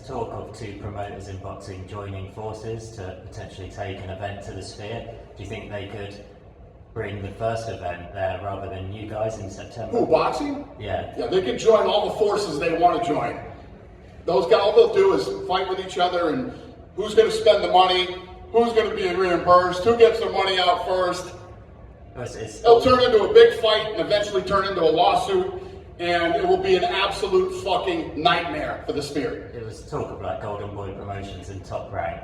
talk of two promoters in boxing joining forces to potentially take an event to the Sphere. Do you think they could bring the first event there rather than you guys in September? Who, boxing? Yeah. Yeah, they can join all the forces they want to join. Those guys, all they'll do is fight with each other, and who's going to spend the money, who's going to be reimbursed, who gets their money out first. It'll turn into a big fight and eventually turn into a lawsuit, and it will be an absolute fucking nightmare for the Sphere. It was talk of like Golden Boy Promotions and Top Rank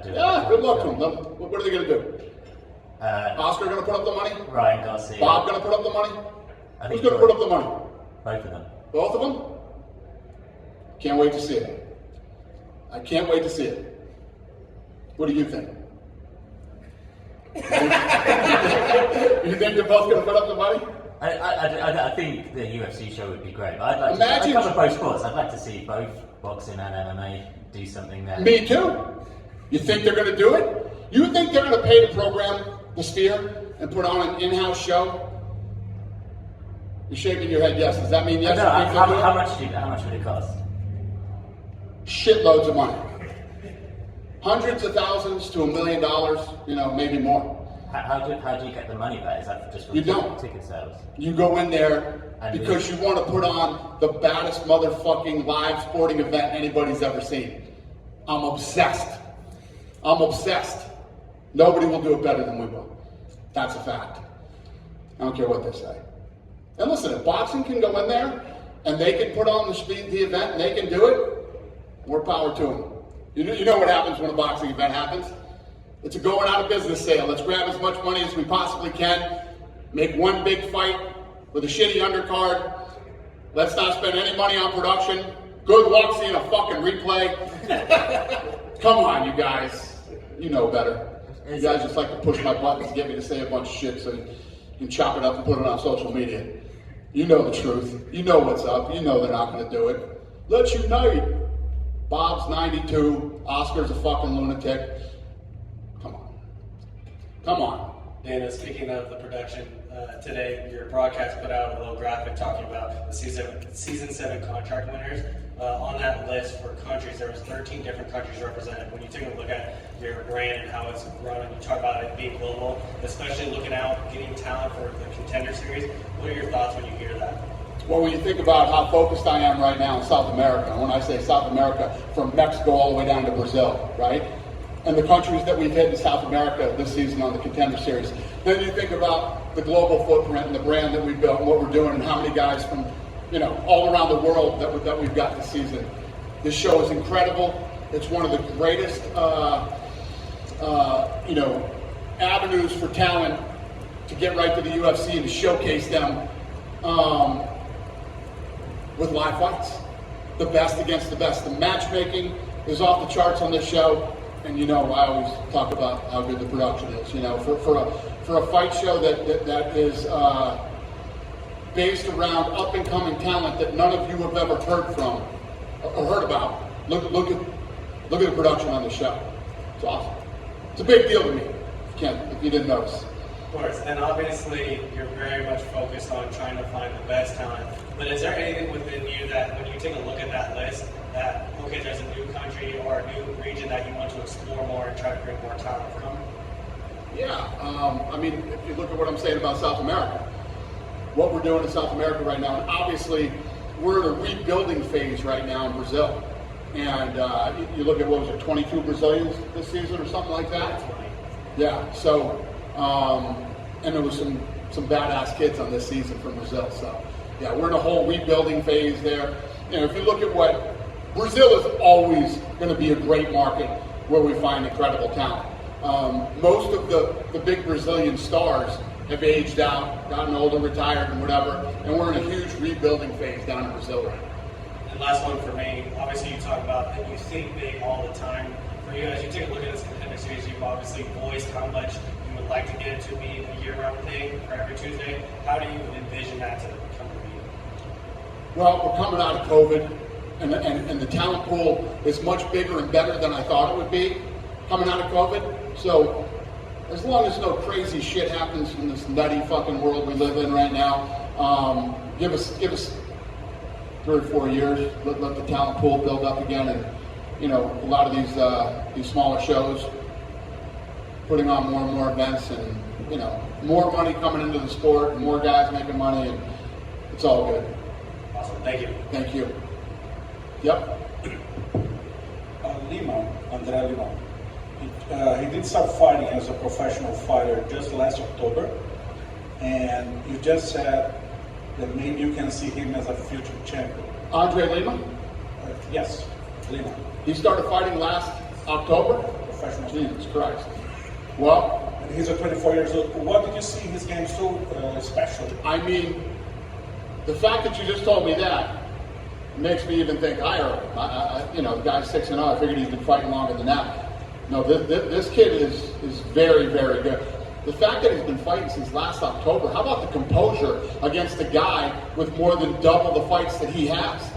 doing Yeah, good luck to them. What are they going to do? Oscar going to put up the money? Ryan Garcia. Bob going to put up the money? Who's going to put up the money? Both of them. Both of them? Can't wait to see it. I can't wait to see it. What do you think? You think they're both going to put up the money? I think the UFC show would be great. I'd like Imagine to cover both sports. I'd like to see both boxing and MMA do something there. Me too. You think they're going to do it? You think they're going to pay to program the Sphere and put on an in-house show? You're shaking your head yes. Does that mean yes? How much would it cost? Shitloads of money. Hundreds of thousands to $1 million, maybe more. How do you get the money back? Is that just from ticket sales? You go in there because you want to put on the baddest motherfucking live sporting event anybody's ever seen. I'm obsessed. Nobody will do it better than we will. That's a fact. I don't care what they say. And listen, if boxing can go in there and they can put on the event and they can do it, more power to them. You know what happens when a boxing event happens? It's a going out of business sale. Let's grab as much money as we possibly can, make one big fight with a shitty undercard. Let's not spend any money on production. Good luck seeing a fucking replay. Come on, you guys. You know better. You guys just like to push my buttons to get me to say a bunch of shit so you can chop it up and put it on social media. You know the truth. You know what's up. You know they're not going to do it. Let's unite. Bob's 92. Oscar's a fucking lunatic. Come on. Dana, speaking of the production, today your broadcast put out a little graphic talking about the season 7 contract winners. On that list for countries, there was 13 different countries represented. When you take a look at your brand and how it's run, and you talk about it being global, especially looking out, getting talent for the Contender Series, what are your thoughts when you hear that? Well, when you think about how focused I am right now in South America, and when I say South America, from Mexico all the way down to Brazil, right? And the countries that we've hit in South America this season on the Contender Series. Then you think about the global footprint and the brand that we've built and what we're doing and how many guys from, all around the world that we've got this season. This show is incredible. It's one of the greatest, avenues for talent to get right to the UFC and to showcase them with live fights. The best against the best. The matchmaking is off the charts on this show. And I always talk about how good the production is. For a fight show that is based around up and coming talent that none of you have ever heard from or heard about. Look at the production on the show. It's awesome. It's a big deal to me. If you didn't notice. Of course, and obviously you're very much focused on trying to find the best talent. But is there anything within you that, when you take a look at that list, that there's a new country or a new region that you want to explore more and try to bring more talent from? Yeah, if you look at what I'm saying about South America, what we're doing in South America right now, and obviously we're in a rebuilding phase right now in Brazil. And you look at, 22 Brazilians this season or something like that? Yeah, so, and there was some badass kids on this season from Brazil. So, yeah, we're in a whole rebuilding phase there. If you look at what, Brazil is always going to be a great market where we find incredible talent. Most of the big Brazilian stars have aged out, gotten older, retired, and whatever, and we're in a huge rebuilding phase down in Brazil right now. And last one for me, obviously you talk about that you think big all the time. For you, as you take a look at this Contender Series, you've obviously voiced how much you would like to get it to be a year-round thing for every Tuesday. How do you envision that to come to be? Well, we're coming out of COVID. And the talent pool is much bigger and better than I thought it would be coming out of COVID. So as long as no crazy shit happens in this nutty fucking world we live in right now, give us 3 or 4 years, let the talent pool build up again, a lot of these smaller shows, putting on more and more events, and more money coming into the sport, more guys making money, and it's all good. Awesome. Thank you. Thank you. Yep. André Lima. He did start fighting as a professional fighter just last October, and you just said that maybe you can see him as a future champion. Andre Lima? Yes, Lima. He started fighting last October? Professional. Jesus Christ. Well, And he's 24 years old. What did you see in his game so special? I mean, the fact that you just told me that makes me even think higher. The guy's 6-0. I figured he's been fighting longer than that. No, this kid is very, very good. The fact that he's been fighting since last October, how about the composure against a guy with more than double the fights that he has?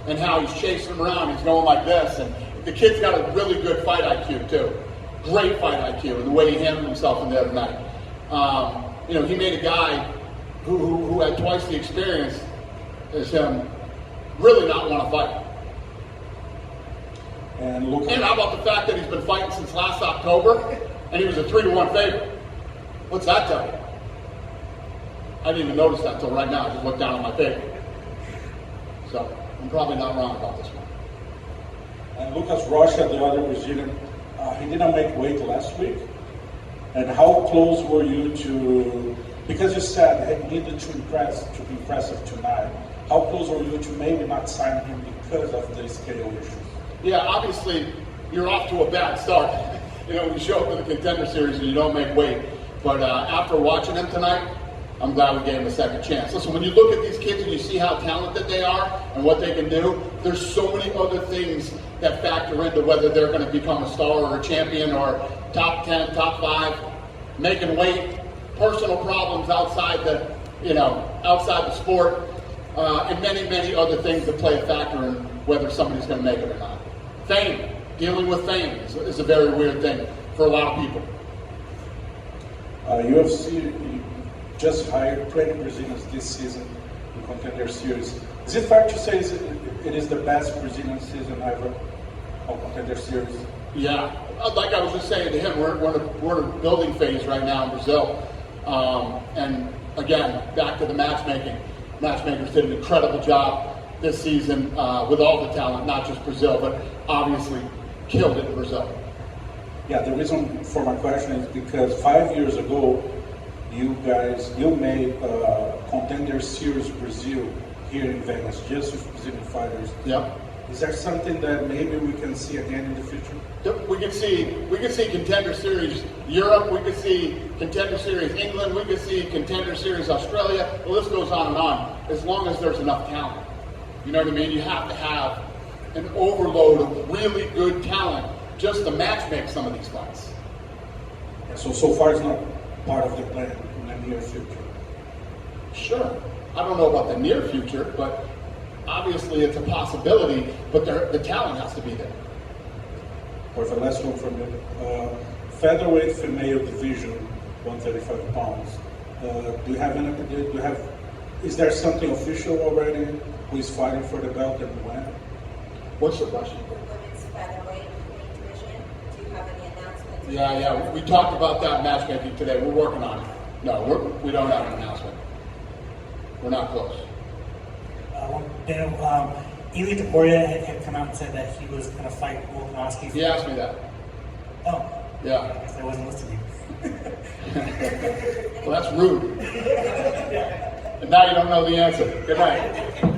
And how he's chasing him around, he's going like this. And the kid's got a really good fight IQ too. Great fight IQ, and the way he handled himself in the other night. He made a guy who had twice the experience as him really not want to fight. And look. And how about the fact that he's been fighting since last October, and he was a 3-1 favorite? What's that tell you? I didn't even notice that until right now. I just looked down on my paper. So I'm probably not wrong about this one. And Lucas Rocha, the other Brazilian, he didn't make weight last week. And how close were you to? Because you said he needed to be impressive tonight. How close were you to maybe not sign him because of the scale issues? Yeah, obviously you're off to a bad start. When you show up in the Contender Series and you don't make weight. But after watching him tonight, I'm glad we gave him a second chance. Listen, when you look at these kids and you see how talented they are and what they can do, there's so many other things that factor into whether they're going to become a star or a champion or top 10, top 5, making weight, personal problems outside the sport, and many, many other things that play a factor in whether somebody's going to make it or not. Fame, dealing with fame is a very weird thing for a lot of people. UFC just hired 20 Brazilians this season in Contender Series. Is it fair to say it is the best Brazilian season ever of Contender Series? Yeah, like I was just saying to him, we're in a building phase right now in Brazil. And again, back to the matchmaking. Matchmakers did an incredible job this season with all the talent, not just Brazil, but obviously killed it in Brazil. Yeah, the reason for my question is because 5 years ago, you made Contender Series Brazil here in Vegas, just with Brazilian fighters. Yep. Is there something that maybe we can see again in the future? We could see Contender Series Europe. We could see Contender Series England. We could see Contender Series Australia. The list goes on and on. As long as there's enough talent, you know what I mean. You have to have an overload of really good talent just to matchmake some of these fights. Yeah, so far it's not part of the plan in the near future. Sure, I don't know about the near future, but obviously it's a possibility. But the talent has to be there. Or the last one from you, featherweight female division, 135 pounds. Is there something official already? Who is fighting for the belt and when? What's the question? The women's featherweight division. Do you have any announcements? Yeah. We talked about that matchmaking today. We're working on it. No, we don't have an announcement. We're not close. Eli Hoya had come out and said that he was going to fight Volkanovski. He asked me that. Oh. Yeah. I guess I wasn't listening. Well, that's rude. And now you don't know the answer. Good night.